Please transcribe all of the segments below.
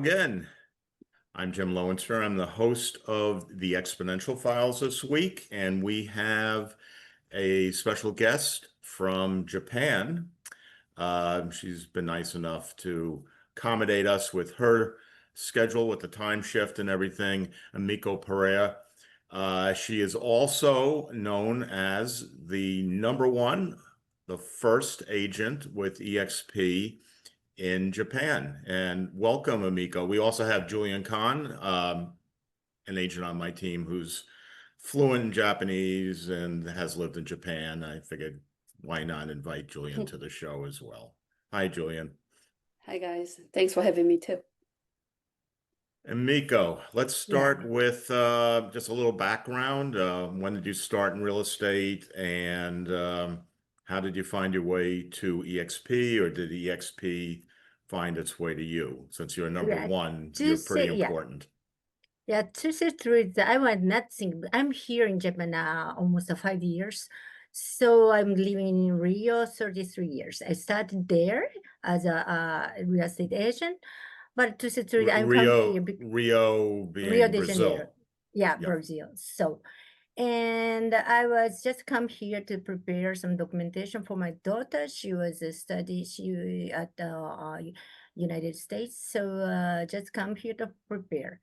again. I'm Jim Lowenstern. I'm the host of the eXponential Files this week, and we have a special guest from Japan. She's been nice enough to accommodate us with her schedule, with the time shift and everything. Emiko Pereira. She is also known as the the first agent with EXP in Japan. And welcome, Emiko. We also have Julian Kan, an agent on my team who's fluent in Japanese and has lived in Japan. I figured, why not invite Julian to the show as well? Hi, Julian. Hi, guys. Thanks for having me too. Emiko, let's start with just a little background. When did you start in real estate, and how did you find your way to EXP, or did EXP find its way to you? Since you're number one, you're pretty important. Yeah, to say the truth, I was not thinking. I'm here in Japan almost 5 years. So I'm living in Rio 33 years. I started there as a real estate agent. But to say the truth, I'm Rio being Rio de Brazil. Janeiro. Yeah, Brazil. So, and I was just come here to prepare some documentation for my daughter. She was she at the United States. So just come here to prepare.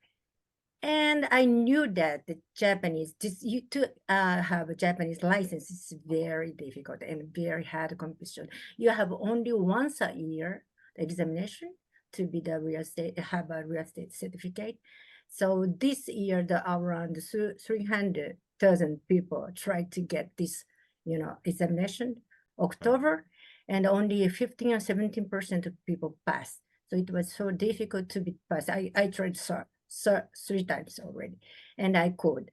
And I knew that the Japanese, to have a Japanese license is very difficult and very hard competition. You have only once a year examination to be the have a real estate certificate. So this year, around 300,000 people tried to get this, examination, October, and only 15 or 17% of people passed. So it was so difficult to be passed. I tried 3 times already, and I could.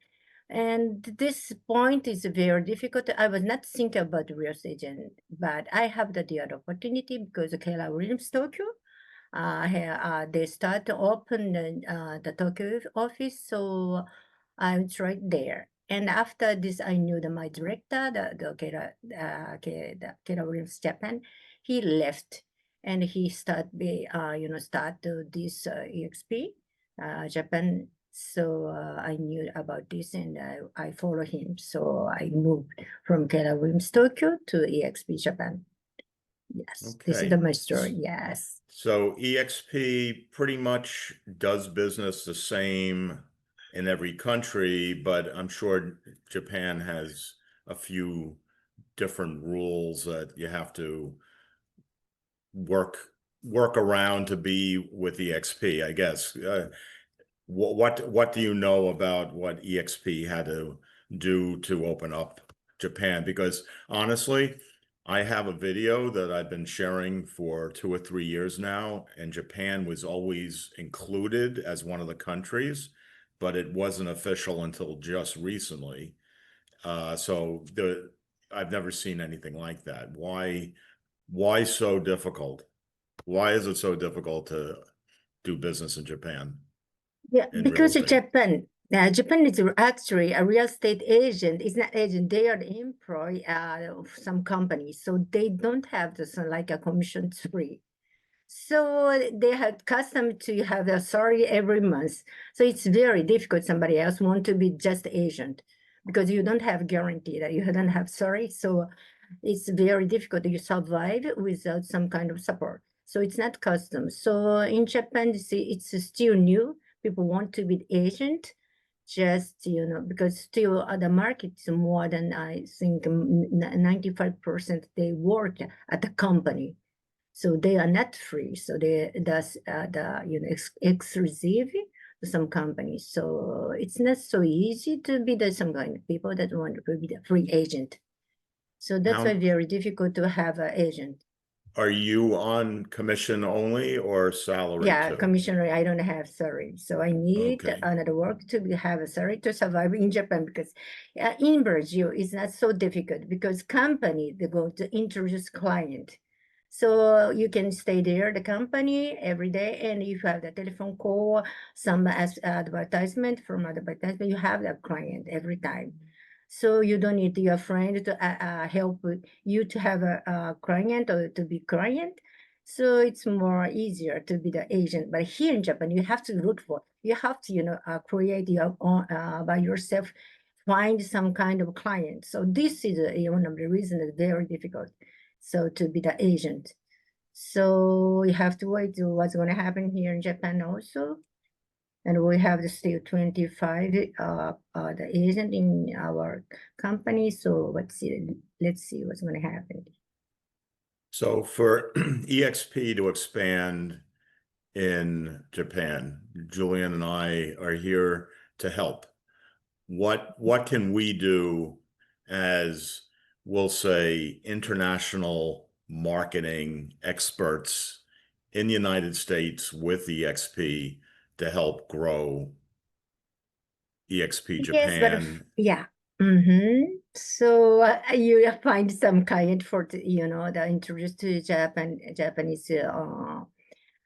And this point is very difficult. I was not thinking about real estate agent, but I have the opportunity because Keller Williams Tokyo, they start to open the Tokyo office, so I tried there. And after this, I knew my director, the Keller Williams Japan. He left, and he start this EXP. Japan, so I knew about this, and I follow him. So I moved from Keller Williams Tokyo to EXP Japan. Yes, okay. This is my story. Yes. So EXP pretty much does business the same in every country, but I'm sure Japan has a few different rules that you have to work around to be with EXP, I guess. What do you know about what EXP had to do to open up Japan? Because honestly, I have a video that I've been sharing for 2 or 3 years now, and Japan was always included as one of the countries, but it wasn't official until just recently. So I've never seen anything like that. Why so difficult? Why is it so difficult to do business in Japan? Yeah, because Japan is actually a real estate agent. It's not agent. They are the employee of some companies, so they don't have this like a commission free. So they have custom to have a salary every month. So it's very difficult. Somebody else want to be just agent because you don't have guarantee that you don't have salary. So it's very difficult to survive without some kind of support. So it's not custom. So in Japan, it's still new. People want to be agent, just, because still the market is more than, I think, 95% they work at the company. So they are not free. So that's exclusive to some companies. So it's not so easy to be some kind of people that want to be the free agent. So that's why very difficult to have an agent. Are you on commission only or salary? Yeah, commission. I don't have salary, so I need another work to have a salary to survive in Japan, because in Brazil it's not so difficult because company they go to introduce client, so you can stay there the company every day, and if you have the telephone call, some advertisement from advertisement, you have that client every time. So you don't need your friend to help you to have a client or to be client. So it's more easier to be the agent. But here in Japan, you have to look for, you have to, create your own, by yourself, find some kind of client. So this is one of the reasons it's very difficult. So to be the agent. So you have to wait to what's going to happen here in Japan also. And we have still 25 the agent in our company. So let's see what's going to happen. So for EXP to expand in Japan, Julian and I are here to help. What can we do as, we'll say, international marketing experts in the United States with EXP to help grow EXP Yes, but Japan? yeah. So you find some client for the introduce to Japanese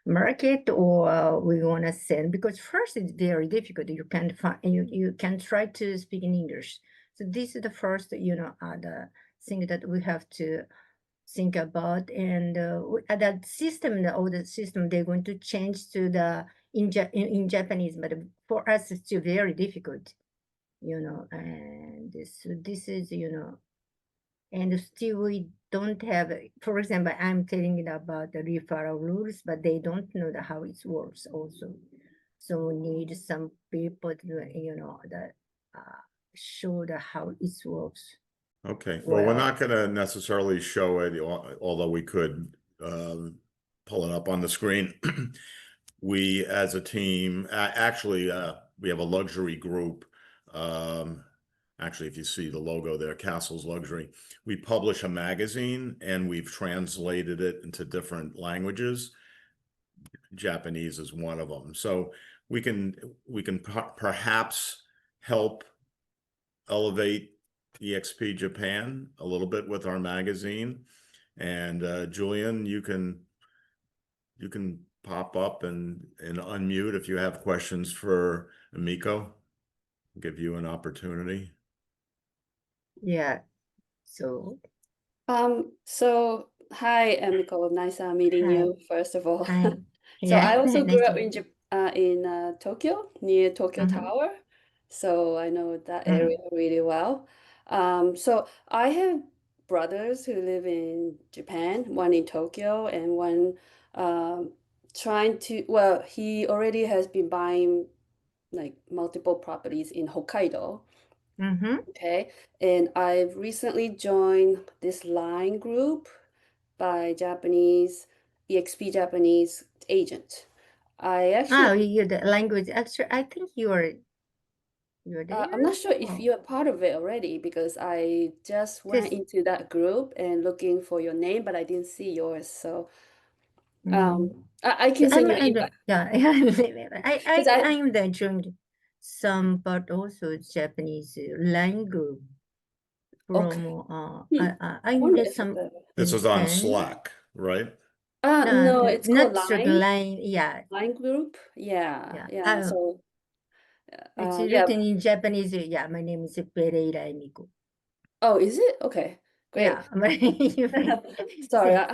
market, or we want to send, because first it's very difficult. You can find you can try to speak in English. So this is the first the thing that we have to think about, and that system, the older system, they're going to change to the in Japanese, but for us it's still very difficult. And this is, and still we don't have, for example, I'm telling you about the referral rules, but they don't know how it works also. So we need some people to, that show how it works. Okay, well, we're Well, not going to necessarily show it, although we could pull it up on the screen. We, as a team, actually, we have a luxury group. Actually, if you see the logo there, Castles Luxury, we publish a magazine and we've translated it into different languages. Japanese is one of them. So we can perhaps help elevate EXP Japan a little bit with our magazine. And Julian, you can pop up and unmute if you have questions for Emiko. Give you an opportunity. yeah. So So hi, Emiko. Nice meeting hi, you, first of all. hi. So Yeah, I also nice grew to up meet in you. Tokyo, near Tokyo Mm-hmm. Tower. So I know that Mm-hmm. area really well. So I have brothers who live in Japan, one in Tokyo and one um, trying to, well, he already has been buying like multiple properties in Hokkaido. Mm-hmm. Okay. And I've recently joined this line group by Japanese, EXP Japanese agent. I actually, Oh, you the language. Actually, I think you're I'm there. not sure if Oh, you're part of it already because I just went just. into that group and looking for your name, but I didn't see yours. So Mm. I Yeah, can send you an invite yeah, because I, I am the joined some, but also Japanese language from okay. Hmm. I I'm wonder just if some This is on friend. Slack, right? no, it's called Not sure Line, line. Yeah, Line Group. Yeah, yeah. yeah. So, It's yeah. written in Japanese. Yeah, my name is Pereira Emiko. Oh, is it? Okay, great. Yeah, but you Sorry. say.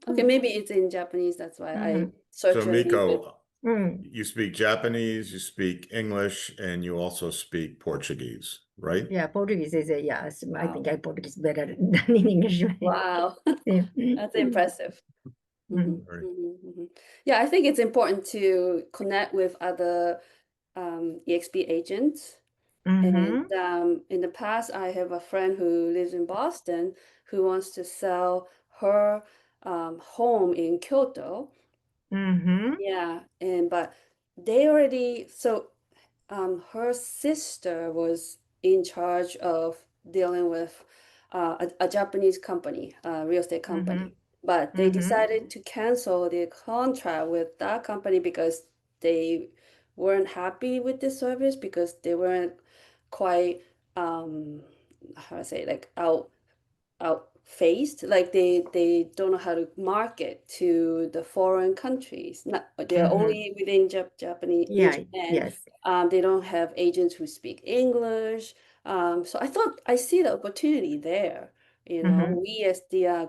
Okay, maybe it's in Japanese. That's why I Mm-hmm. search So your name with. Miko, Mm. you speak Japanese, you speak English, and you also speak Portuguese, right? Yeah, Portuguese is yes. I think Wow. I Portuguese better than in English. Wow. Yeah. That's impressive. Mm-hmm. Right. Yeah, I think it's important to connect with other EXP agents. And Mm-hmm. in the past, I have a friend who lives in Boston who wants to sell her home in Kyoto. Mm-hmm. Yeah, and but they already so her sister was in charge of dealing with a Japanese company, a real estate Mm-hmm. company. But they Mm-hmm. decided to cancel their contract with that company because they weren't happy with the service because they weren't quite how to say like outfaced, like they don't know how to market to the foreign countries, not they're Mm-hmm. only within Japanese in Yeah, Japan. yes. They don't have agents who speak English. So I thought I see the opportunity there. Mm-hmm. We as the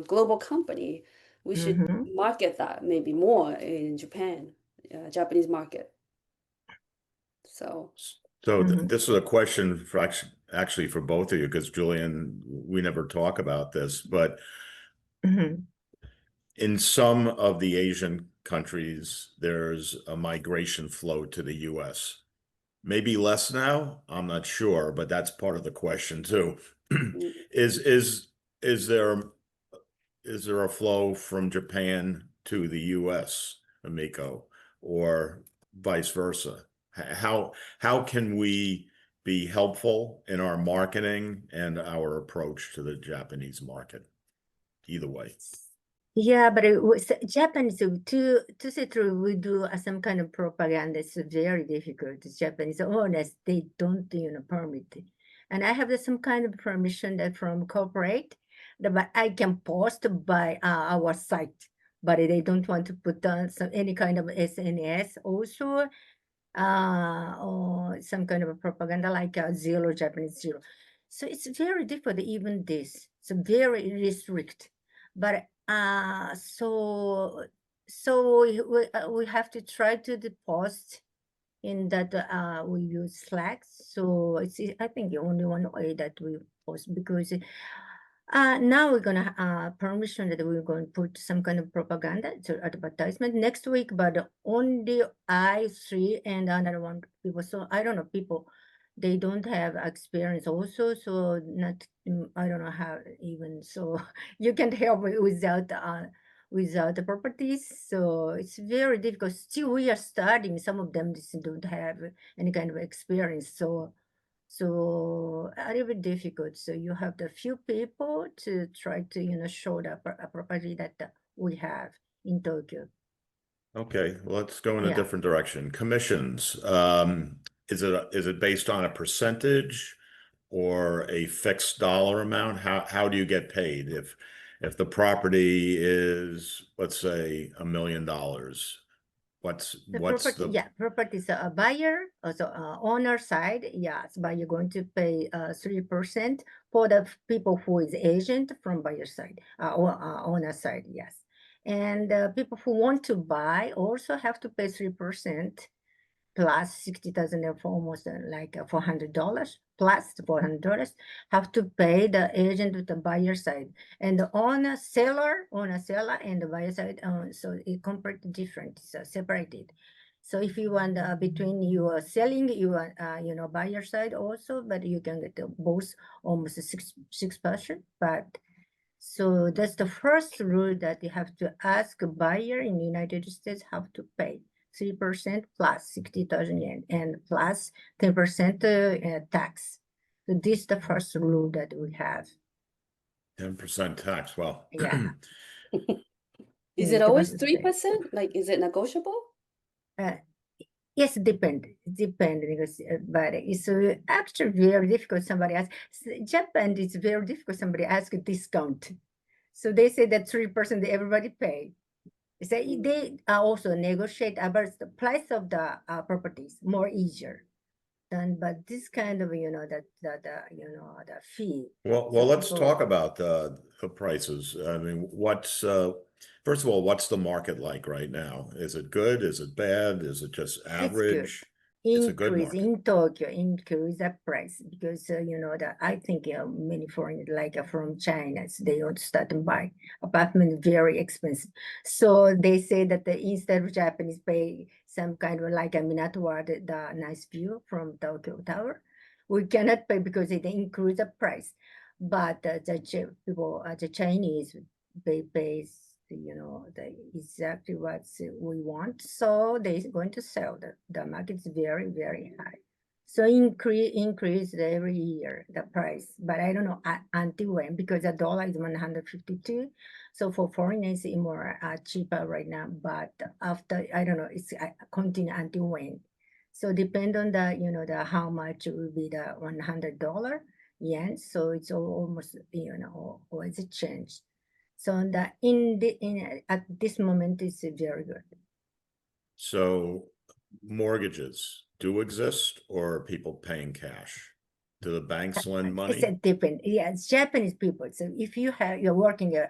global company, we should market that maybe more in Japan, Japanese market. So This is a question for actually for both of you, because Julian, we never talk about this, but in some of the Asian countries, there's a migration flow to the US. Maybe less now, I'm not sure, but that's part of the question too. Is there a flow from Japan to the US, Emiko, or vice versa? How can we be helpful in our marketing and our approach to the Japanese market? Either way. Yeah, but it was Japanese to say true, we do some kind of propaganda. It's very difficult. The Japanese owners, they don't permit it. And I have some kind of permission that from corporate, but I can post by our site, but they don't want to put on any kind of SNS also, or some kind of a propaganda like zero Japanese zero. So it's very difficult. Even this, it's very restrict. But so we have to try to post in that we use Slack. So it's, I think, only one way that we post, because now we're gonna permission that we're going to put some kind of propaganda to advertisement next week, but only I, 3, and another one people. So I don't know, people, they don't have experience also, so not, I don't know how even, so you can't help me without the properties. So it's very difficult. Still we are starting. Some of them just don't have any kind of experience. So a little bit difficult. So you have the few people to try to show the property that we have in Tokyo. Okay, well, let's go in a different direction. Commissions. Is it based on a percentage or a fixed dollar amount? How do you get paid if the property is, let's say, $1 million? What's property? Yeah, property is a buyer, also owner side. Yes, but you're going to pay 3% for the people who is agent from buyer side or owner side. Yes, and people who want to buy also have to pay 3%. Plus 60,000 for almost like $400 plus $400 have to pay the agent with the buyer side, and the owner seller and the buyer side. So it completely different, so separated. So if you want between you are selling, you are buyer side also, but you can get both almost 6%. But so that's the first rule, that you have to ask a buyer in the United States have to pay 3% plus 60,000 yen and plus 10% tax. So this is the first rule that we have. 10% tax. Well, yeah. Is it always 3%? Like, is it negotiable? Yes, depend, because, but it's actually very difficult. Somebody asks, Japan, it's very difficult. Somebody asks a discount. So they say that 3% everybody pay. So they also negotiate about the price of the properties more easier than, but this kind of the fee. Well, let's talk about the prices. I mean, first of all, what's the market like right now? Is it good? Is it bad? Is it just average? It's a good market. In Tokyo, increase the price, because I think many foreigners like from China, so they want to start to buy apartment very expensive. So they say that instead of Japanese pay some kind of like a Minato, the nice view from Tokyo Tower, we cannot pay because it increase the price. But the Chinese, they pay exactly what we want, so they're going to sell. The market is very, very high, so increase every year the price, but I don't know until when, because the dollar is 152, so for foreigners it's more cheaper right now, but after, I don't know, it's continue until when. So depend on the how much will be the $100 yen, so it's almost always a change. So that at this moment is very good. So mortgages do exist, or are people paying cash? Do the banks lend It's a money? different, yeah, it's Japanese people. So if you're working a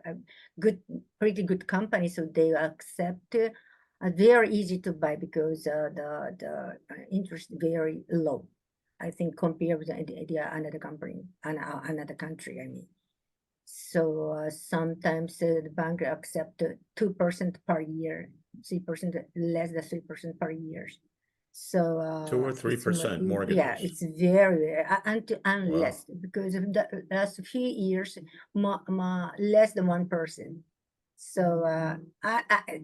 pretty good company, so they accept very easy to buy because the interest very low. I think compared with another company, another country, I mean. So sometimes the bank accept 2% per year, 3% less than 3% per year. So 2 or it's 3% yeah, mortgages. it's very Wow. unless because of the last few years, less than 1%. So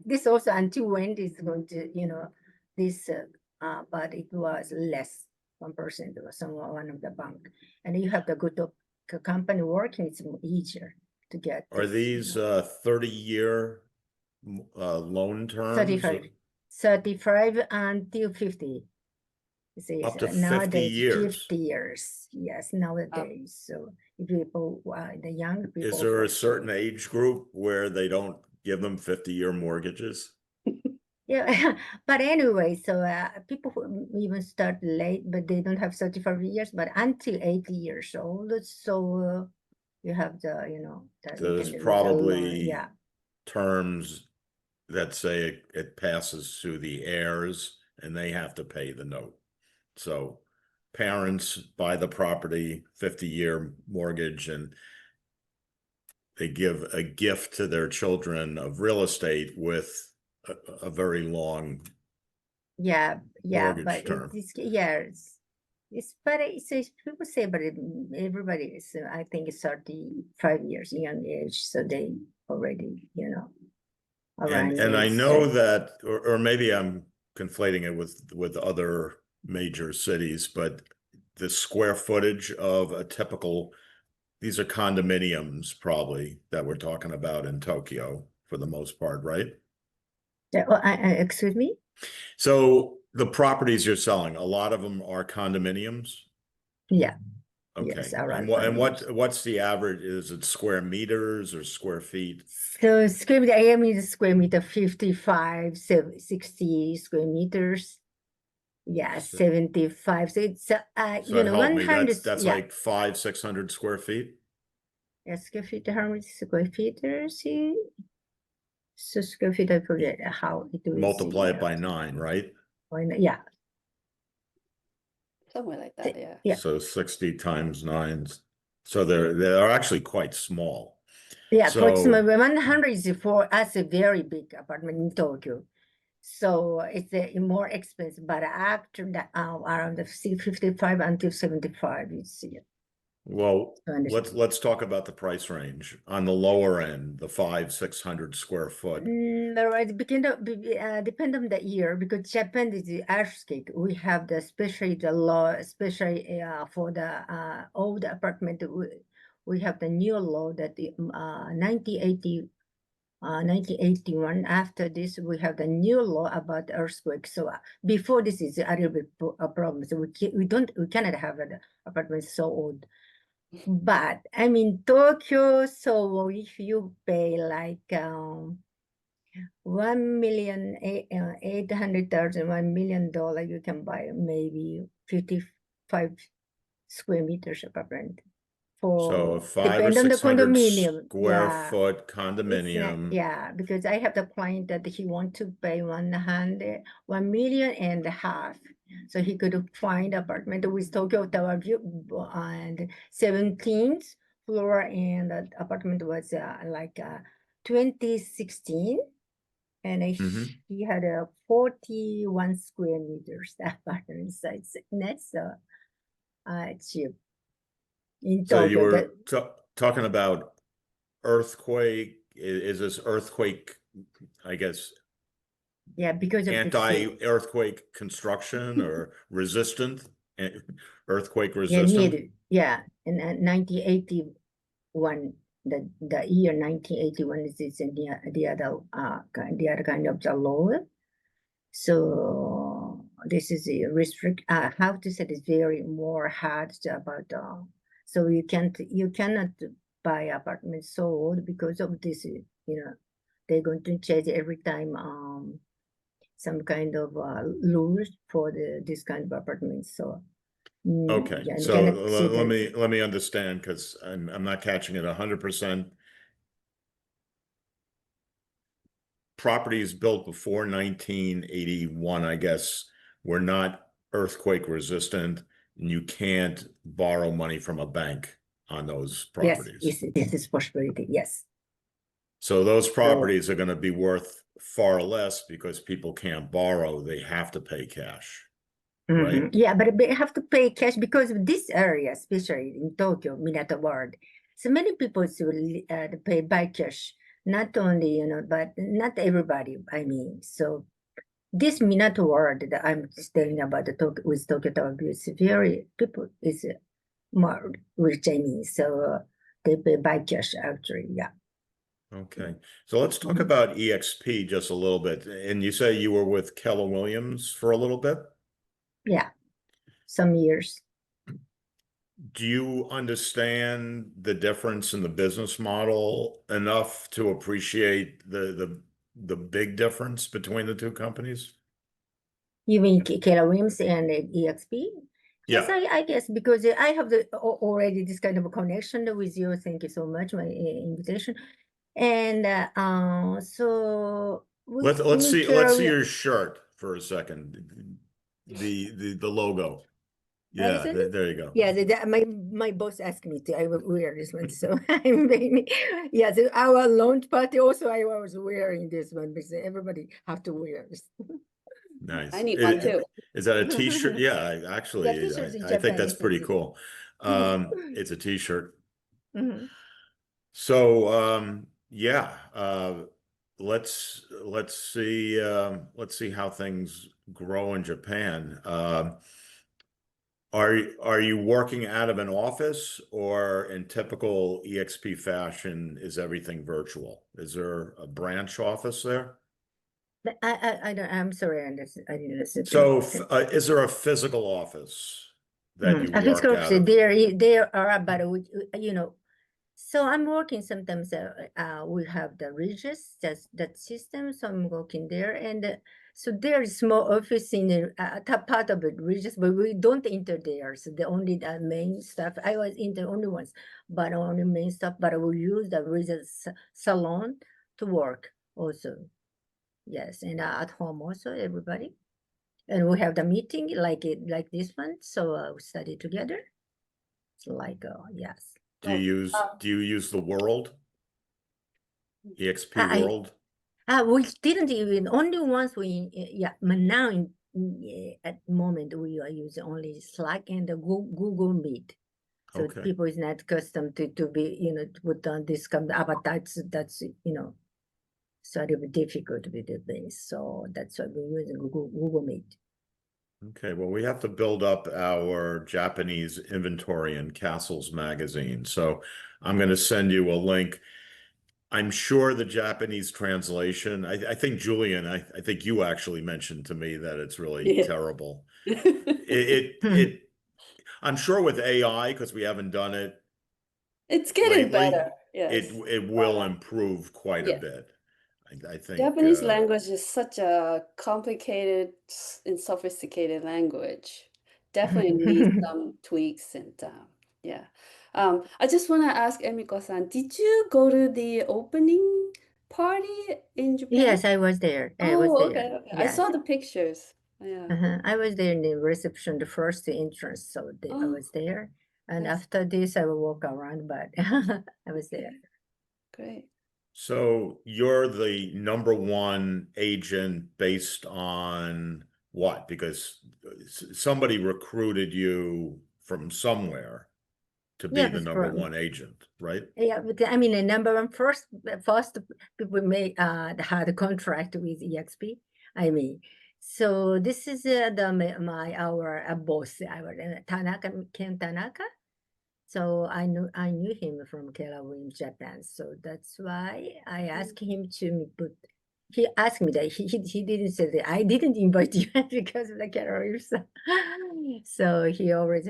this also until when is going to this but it was less 1% was one of the bank, and you have the good company working, it's easier to get Are this, these 30-year loan terms? 35 until 50. See, Up to 50 nowadays years. 50 years, yes, nowadays. So if people, the young people, Is there a for certain sure. age group where they don't give them 50-year mortgages? Yeah, but anyway, so people who even start late, but they don't have 35 years, but until 80 years old. So you have the, that you There's can with a loan, probably yeah. terms that say it passes to the heirs and they have to pay the note. So parents buy the property, 50-year mortgage, and they give a gift to their children of real estate with a very long Yeah, mortgage but term. it's but it's people say, but everybody is, I think it's 35 years young age, so they already, around And I age know that, or maybe I'm conflating it with other major cities, but the square footage of a typical, these are condominiums probably that we're talking about in Tokyo for the most part, right? Excuse me? So the properties you're selling, a lot of them are condominiums? Yeah, Okay. yes, around And 5 years. what's the average? Is it square meters or square feet? So square meter, I am in square meter 55, 60 square meters. Yeah, 75. So it's So help me, 100, that's yeah. like 500-600 square feet? Square feet, how many square feet? See, so square feet, I forget how it was. Multiply it by 9, right? Yeah, Somewhere like that, yeah. yeah, So 60 times 9. So they're actually quite small. yeah. So Approximately 100 is for us a very big apartment in Tokyo. So it's more expensive, but after that, around the 55 until 75, it's well, to understand. let's talk about the price range on the lower end, the 500-600 square foot. Right, depend on the year, because Japan is the earthquake. We have especially the law, especially for the old apartment. We have the new law that 1981. After this, we have the new law about earthquake. So before this is a little bit a problem. So we cannot have an apartment so old. But I mean Tokyo. So if you pay like 1,800,000, $1 million, you can buy maybe 55 square meters apartment. So a For 500 or depend on the 600 condominium. square Yeah. foot It's condominium. yeah, because I have the client that he want to pay 1 million and a half. So he could find apartment with Tokyo Tower View and 17th floor, and the apartment was like 2016. And Mhm. he had a 41 square meters apartment, so it's next cheap in So you Tokyo. were talking about earthquake. Is this earthquake, I guess, Yeah, because of the anti-earthquake construction or resistant, earthquake yeah, resistant? yeah, in 1981, the year 1981 is in the other kind of the law. So this is a restrict. How to say it's very more hard about. So you cannot buy apartments so old because of this. They're going to change every time some kind of rules for this kind of apartments. So Okay, Yeah, and so cannot see let me understand, because I'm not catching it 100%. Properties built before 1981, I guess, were not earthquake resistant, and you can't borrow money from a bank on those properties. Yes, this is possibility. Yes. So those So, properties are going to be worth far less because people can't borrow, they have to pay cash, right? yeah, but they have to pay cash because of this area, especially in Tokyo, Minato Ward. So many people will pay by cash, not only, but not everybody, I mean. So this Minato Ward that I'm telling about with Tokyo Tower View is very, people is more rich, I mean. So they pay by cash, actually, yeah. Okay, so let's talk about EXP just a little bit. And you say you were with Keller Williams for a little bit? Yeah, some years. Do you understand the difference in the business model enough to appreciate the big difference between the two companies? You mean Keller Williams and EXP? Yes, Yeah. I guess because I have already this kind of a connection with you. Thank you so much, my invitation. And so Let's in see Keller, your shirt for a second. The logo. Yeah, is it? there you go. Yeah, my boss asked me to. I will wear this one, so I'm very. Yeah, so our launch party also I was wearing this one because everybody have to wear this. Nice. I need one too. Is that a t-shirt? Yeah, Yeah, actually, t-shirts in I think that's Japanese. pretty cool. It's a t-shirt. Mhm. So yeah, let's see how things grow in Japan. Are you working out of an office, or in typical EXP fashion, is everything virtual? Is there a branch office there? I don't. I'm sorry, I didn't listen to So you. is there a physical office that you I think work out of? there are, but so I'm working sometimes. We have the Regis that system, so I'm working there, and so there is small office in the top part of it, Regis, but we don't enter there. So the only main stuff I was in the only ones, but only main stuff. But we use the Regis salon to work also. Yes, and at home also everybody. And we have the meeting like this one, so we study together. So like yes. Do you use the World? EXP I World? we didn't even only once but now at the moment we are using only Slack and the Google Meet. So Okay. people is not accustomed to be to put on this kind of avatar. That's sort of difficult with the things. So that's why we're using Google Meet. Okay, well, we have to build up our Japanese inventory in Castles magazine. So I'm going to send you a link. I'm sure the Japanese translation, I think Julian, I think you actually mentioned to me that it's really Yeah. terrible. It I'm sure with AI, because we haven't done it It's getting lately, better. Yes. it will improve quite a Yeah. bit. I think Japanese language is such a complicated and sophisticated language. Definitely needs some tweaks and yeah. I just want to ask Emiko-san, did you go to the opening party in Japan? Yes, I was there. I was Oh, there. okay. I Yes. saw the pictures. Yeah. I was there in the reception, the first entrance, so I Oh, was there. And that's after this, I will walk around, but I was there. great. So you're the number one agent based on what? Because somebody recruited you from somewhere to be Yeah, the that's number one agent, right? yeah, but I mean, the number one first people made had a contract with EXP. I mean, so this is our boss, our Ken Tanaka. So I knew him from Keller Williams Japan. So that's why I asked him to put. He asked me that he didn't say that I didn't invite you because of the Keller Williams. So he always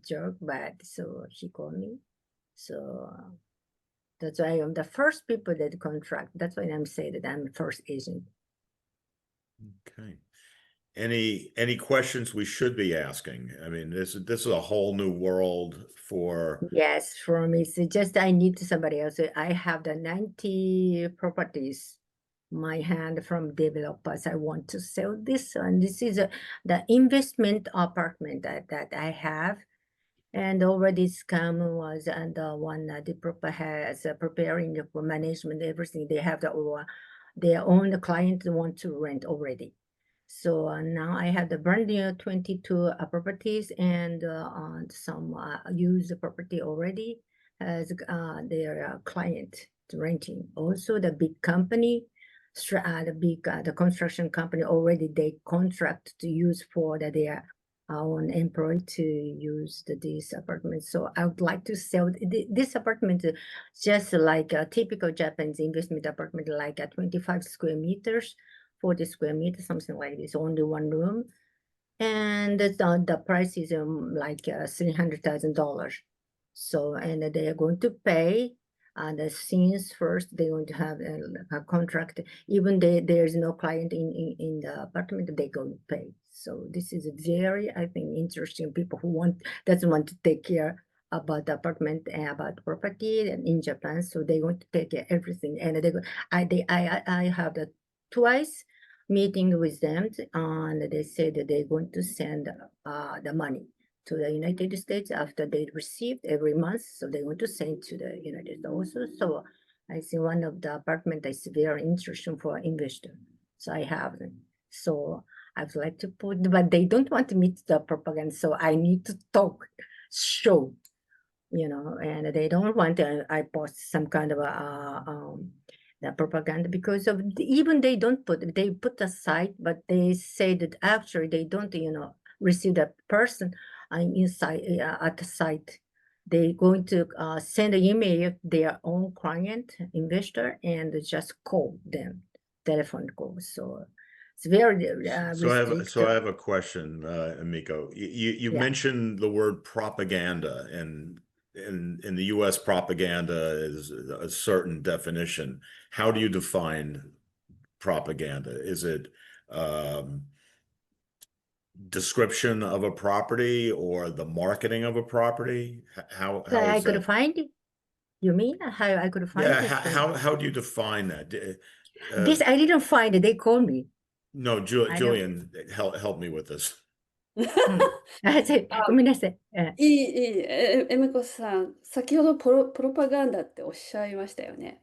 joke, but so he called me. So that's why I'm the first people that contract. That's why I'm saying that I'm the first agent. Okay. any questions we should be asking? I mean, this is a whole new world for. Yes, for me, it's just I need somebody else. I have the 90 properties, my hand from developers. I want to sell this one. This is the investment apartment that I have. And already scam was, and one developer has preparing for management, everything. They have their own client want to rent already. So now I have the brand new 22 properties and some used property already as their client renting. Also, the big company, the construction company already they contract to use for their own employee to use this apartment. So I would like to sell this apartment just like a typical Japanese investment apartment, like 25 square meters. 40 square meters, something like this, only one room. And the price is like $300,000. So, and they are going to pay the since first, they're going to have a contract. Even there's no client in the apartment, they're going to pay. So this is very, I think, interesting. People who doesn't want to take care about the apartment and about property and in Japan. So they're going to take care everything. And I have the twice meeting with them, and they said that they're going to send the money to the United States after they received every month. So they're going to send to the United States also. So I see one of the apartment is very interesting for investor. So I have them. So I would like to put, but they don't want to meet the propaganda. So I need to talk, show, and they don't want I post some kind of the propaganda because of even they put aside, but they say that after they don't receive that person inside at the site, they going to send an email their own client investor and just call them, telephone call. So it's very So I have a question, Emiko. You Yeah. mentioned the word propaganda, and in the US, propaganda is a certain definition. How do you define propaganda? Is it description of a property or the marketing of a property? How I is could that? find it. You mean how I could find Yeah, this? how do you define that? This I didn't find it. They called me. No, I don't. Julian, help me with this. あ、ごめんなさい。エミコさん、先ほどプロパガンダっておっしゃいましたよね。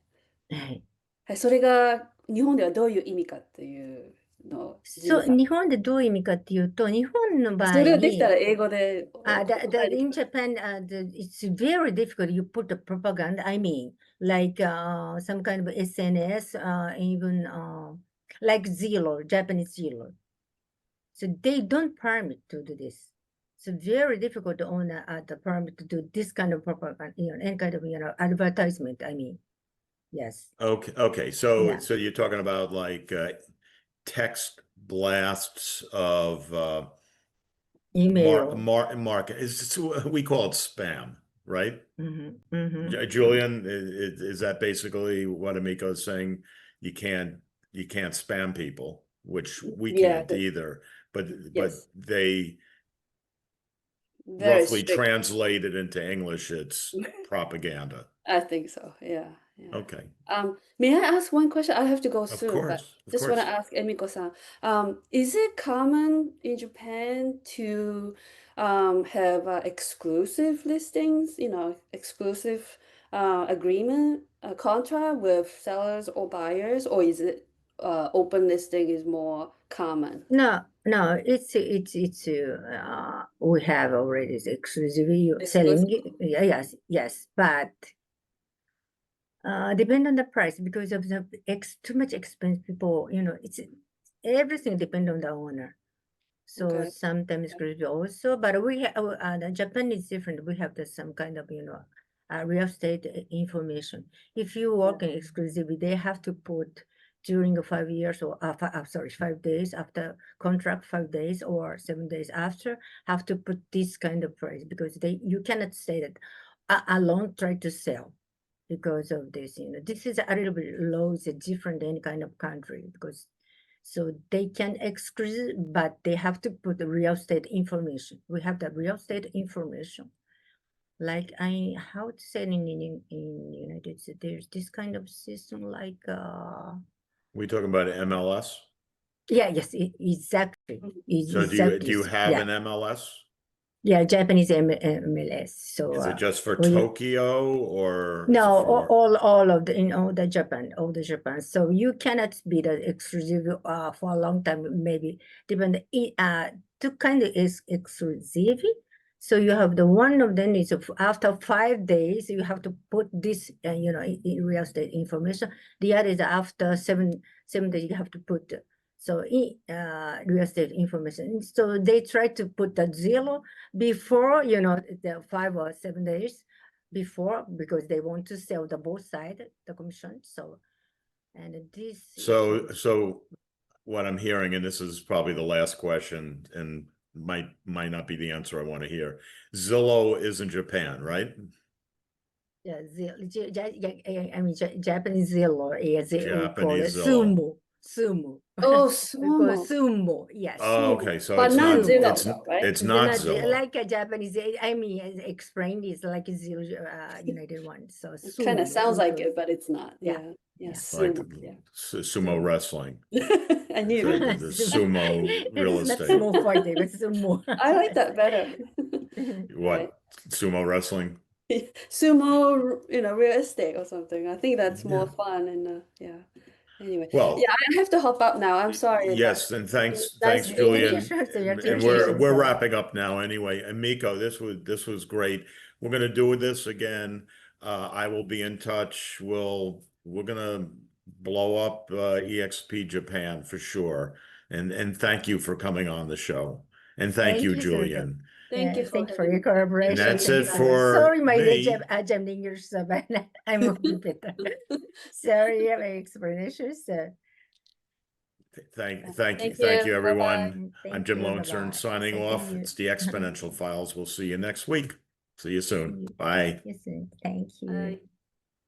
はい。はい、それが日本ではどういう意味かっていうのを、ジそう、ミさん。日本でどういう意味かっていうと、日本の場合それができたらに、英語で答えて in ください。 Japan, it's very difficult. You put the propaganda, I mean, like some kind of SNS, even like Zero, Japanese Zero. So they don't permit to do this. So very difficult to own the permit to do this kind of propaganda, any kind of, advertisement, I mean. Yes. Okay. So Yeah. you're talking about like text blasts of Email. market. We call it spam, right? Yes. Julian, is that basically what Emiko is saying? You can't spam people, which we Yeah, can't either. But yes. they Very roughly strict. translated into English, it's propaganda. I think so. Yeah. Okay. May I ask one question? I have to go Of soon, but course. just want to ask Emiko-san. Is it common in Japan to have exclusive listings, exclusive agreement, contract with sellers or buyers, or is it open listing is more common? No, it's we have already exclusively selling. Yes, but depend on the price because of the too much expense. People, it's everything depend on the owner. So Okay. sometimes exclusive also, but we have Japan is different. We have some kind of real estate information. If you work in exclusively, they have to put during 5 years or 5 days after contract, 5 days or 7 days after, have to put this kind of price because you cannot say that alone try to sell because of this. This is a little bit low. It's different than any kind of country because So they can exclude, but they have to put the real estate information. We have the real estate information. Like how to say in United States, there's this kind of system like We talking about MLS? yeah, yes, exactly. So do you Exactly. have Yeah. an MLS? Yeah, Japanese MLS. So Is it just for we- Tokyo or is it no, for- all of the in all the Japan. So you cannot be the exclusive for a long time, maybe depend to kind of is exclusive. So you have the one of them is after 5 days you have to put this real estate information. The other is after seven days you have to put so real estate information. So they try to put that 0 before the 5 or 7 days before, because they want to sell the both side the commission. So and this So what I'm hearing, and this is probably the last question and might not be the answer I want to hear. Zillow is in Japan, right? yeah, I mean Japanese Zillow, yes, we call it Japanese Zillow. sumo. Oh, We call it sumo. sumo, yes. Oh, sumo. okay, so But it's not not Zillow it's though, right? it's not Zillow. Like a Japanese, I mean, as explained, it's like a United one. So It kind of sumo, sounds we like call it, but it's not. Yeah. Yeah. Yeah. Yes. Like Yeah. sumo wrestling. I knew So it. the sumo real It's not estate. sumo fighting, it's sumo. I like that better. What? Sumo wrestling? Sumo, real estate or something. I think that's more Yeah. fun and yeah. Anyway, Well, yeah, I have to hop out now. I'm sorry. yes, and thanks, Nice thanks, meeting you. Julian. Sure, so your And teacher we're is, wrapping up now anyway. And Miko, this was great. We're gonna do this again. I will be in touch. We're gonna blow up EXP Japan for sure. And thank you for coming on the show. And thank you, sir. Julian. Thank you Thank you for having your me. collaboration. And that's Thank it you so much. for Sorry, my me. Jam English, but I'm a bit sorry, my explanations. Thank you, Thank you. everyone. I'm Thank Jim you, Lowenstern bye-bye. signing So off. thank you. It's the Exponential Files. We'll see you next week. See you soon. Bye. Yes, thank you. Bye.